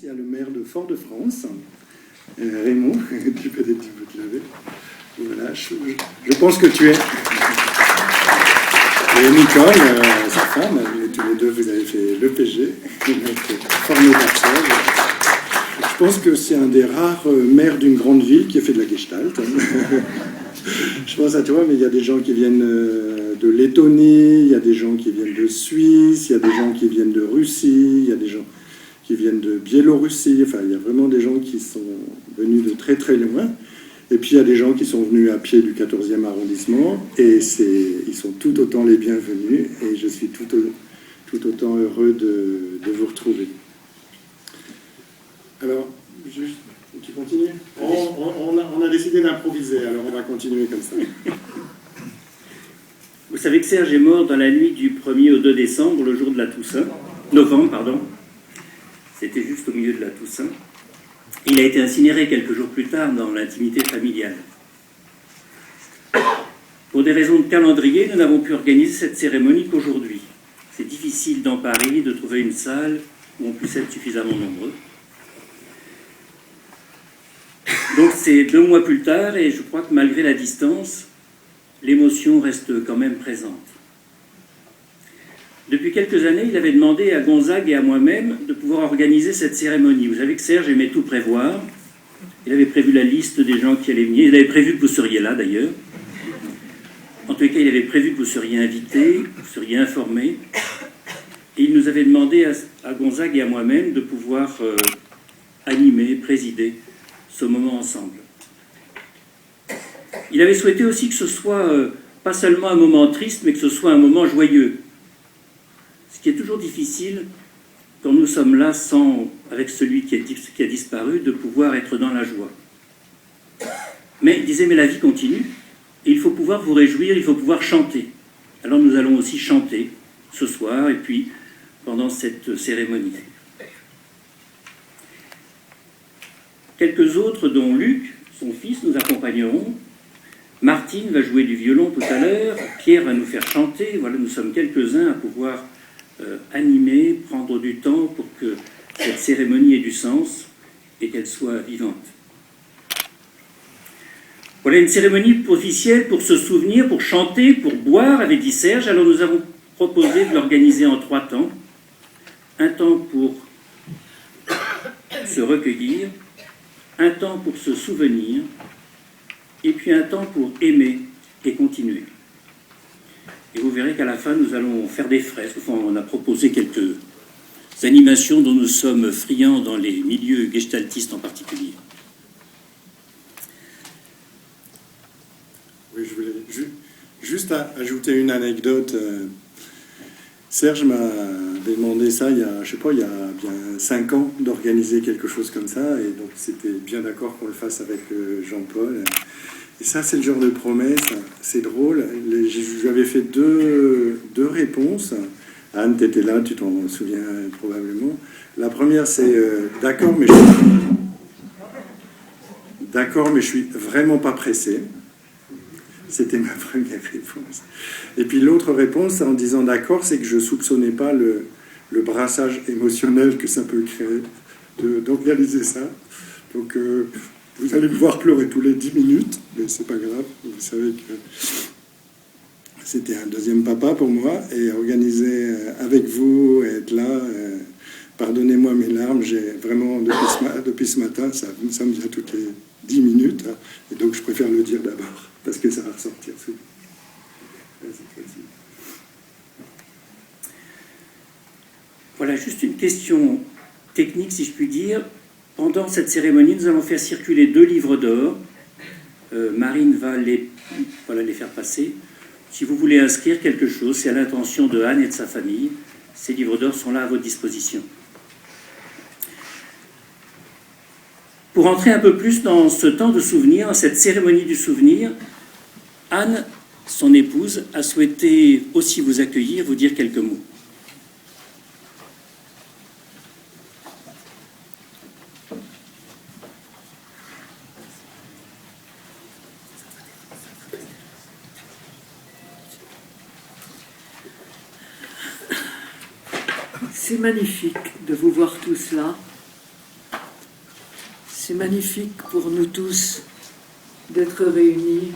Il y a le maire de Fort-de-France, Raymond, tu peux te lever. Voilà, je pense que tu es. Et Nicole, sa femme, tous les deux, vous avez fait l'EPG, formé d'Arcel. Je pense que c'est un des rares maires d'une grande ville qui a fait de la Gestalt. Je pense à toi, mais il y a des gens qui viennent de Lettonie, il y a des gens qui viennent de Suisse, il y a des gens qui viennent de Russie, il y a des gens qui viennent de Biélorussie, enfin il y a vraiment des gens qui sont venus de très très loin, et puis il y a des gens qui sont venus à pied du 14e arrondissement, et ils sont tout autant les bienvenus, et je suis tout autant heureux de vous retrouver. Alors, tu continues ? On a décidé d'improviser, alors on va continuer comme ça. Vous savez que Serge est mort dans la nuit du 1er au 2 décembre, le jour de la Toussaint, novembre, pardon. C'était juste au milieu de la Toussaint. Il a été incinéré quelques jours plus tard dans l'intimité familiale. Pour des raisons de calendrier, nous n'avons pu organiser cette cérémonie qu'aujourd'hui. C'est difficile dans Paris de trouver une salle où on puisse être suffisamment nombreux. Donc c'est 2 mois plus tard et je crois que malgré la distance, l'émotion reste quand même présente. Depuis quelques années, il avait demandé à Gonzague et à moi-même de pouvoir organiser cette cérémonie. Vous savez que Serge aimait tout prévoir. Il avait prévu la liste des gens qui allaient venir. Il avait prévu que vous seriez là, d'ailleurs. En tous les cas, il avait prévu que vous seriez invités, que vous seriez informés. Et il nous avait demandé à Gonzague et à moi-même de pouvoir animer, présider ce moment ensemble. Il avait souhaité aussi que ce soit pas seulement un moment triste, mais que ce soit un moment joyeux. Ce qui est toujours difficile quand nous sommes là avec celui qui a disparu, de pouvoir être dans la joie. Mais il disait, mais la vie continue, et il faut pouvoir vous réjouir, il faut pouvoir chanter. Alors nous allons aussi chanter ce soir, et puis pendant cette cérémonie. Quelques autres, dont Luc, son fils, nous accompagneront. Martine va jouer du violon tout à l'heure, Pierre va nous faire chanter. Voilà, nous sommes quelques-uns à pouvoir animer, prendre du temps pour que cette cérémonie ait du sens et qu'elle soit vivante. Voilà une cérémonie officielle pour se souvenir, pour chanter, pour boire, avait dit Serge. Alors nous avons proposé de l'organiser en 3 temps. Un temps pour se recueillir, un temps pour se souvenir, et puis un temps pour aimer et continuer. Et vous verrez qu'à la fin, nous allons faire des fresques. Enfin, on a proposé quelques animations dont nous sommes friands dans les milieux gestaltistes en particulier. Oui, je voulais juste ajouter une anecdote. Serge m'a demandé ça il y a bien 5 ans d'organiser quelque chose comme ça, et donc c'était bien d'accord qu'on le fasse avec Jean-Paul. Et ça, c'est le genre de promesse, c'est drôle. Je lui avais fait deux réponses. Anne, tu étais là, tu t'en souviens probablement. La première, c'est d'accord, mais je suis vraiment pas pressé. C'était ma première réponse. Et puis l'autre réponse, en disant d'accord, c'est que je ne soupçonnais pas le brassage émotionnel que ça peut créer d'organiser ça. Donc vous allez me voir pleurer tous les 10 minutes, mais c'est pas grave. Vous savez que c'était un deuxième papa pour moi, et organiser avec vous, être là, pardonnez-moi mes larmes, j'ai vraiment, depuis ce matin, ça me vient toutes les 10 minutes, hein, et donc je préfère le dire d'abord, parce que ça va ressortir souvent. Voilà, juste une question technique, si je puis dire. Pendant cette cérémonie, nous allons faire circuler 2 livres d'or. Marine va les faire passer. Si vous voulez inscrire quelque chose, c'est à l'intention de Anne et de sa famille. Ces livres d'or sont là à votre disposition. Pour entrer un peu plus dans ce temps de souvenir, cette cérémonie du souvenir, Anne, son épouse, a souhaité aussi vous accueillir, vous dire quelques mots. C'est magnifique de vous voir tous là. C'est magnifique pour nous tous d'être réunis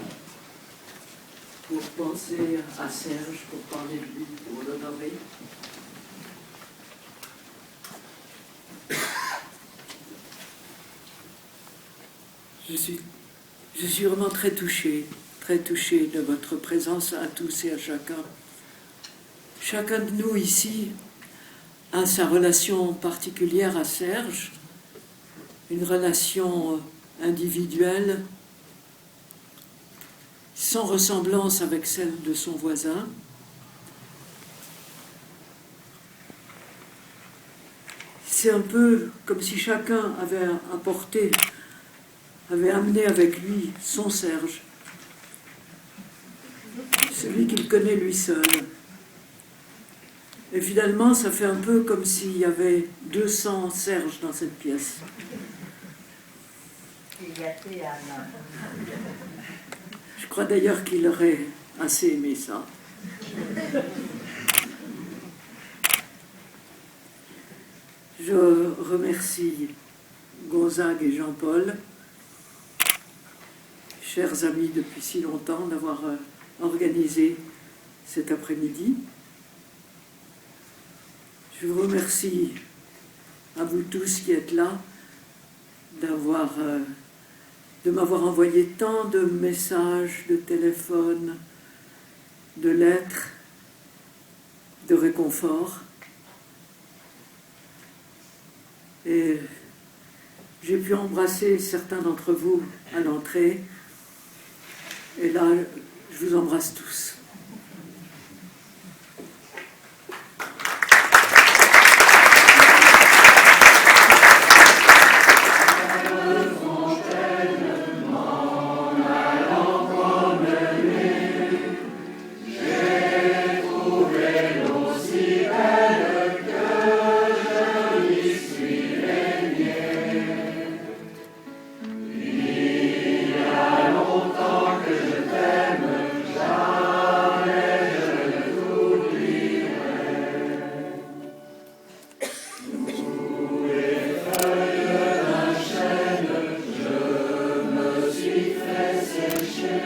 pour penser à Serge, pour parler de lui, pour l'honorer. Je suis vraiment très touchée de votre présence à tous et à chacun. Chacun de nous ici a sa relation particulière à Serge, une relation individuelle, sans ressemblance avec celle de son voisin. C'est un peu comme si chacun avait amené avec lui son Serge, celui qu'il connaît lui seul. Et finalement, ça fait un peu comme s'il y avait 200 Serges dans cette pièce. Je crois d'ailleurs qu'il aurait assez aimé ça. Je remercie Gonzague et Jean-Paul, chers amis depuis si longtemps, d'avoir organisé cet après-midi. Je vous remercie à vous tous qui êtes là de m'avoir envoyé tant de messages, de téléphones, de lettres, de réconfort. Et j'ai pu embrasser certains d'entre vous à l'entrée. Et là, je vous embrasse tous. Sécher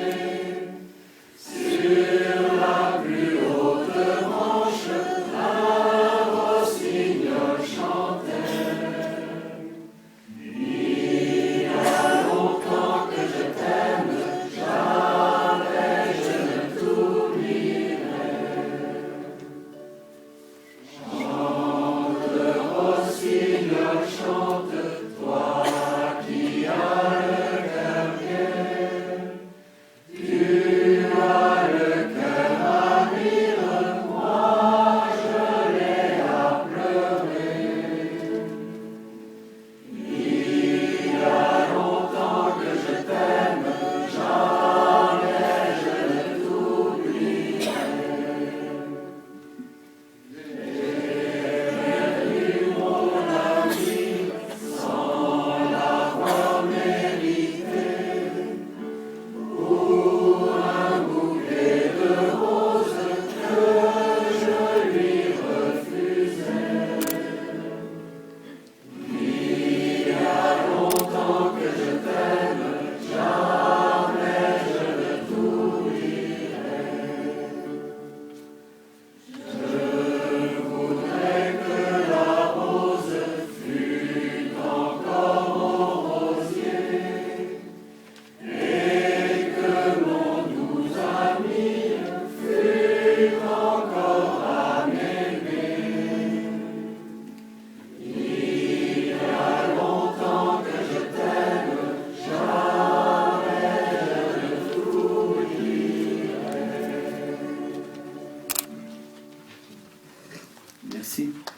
Merci.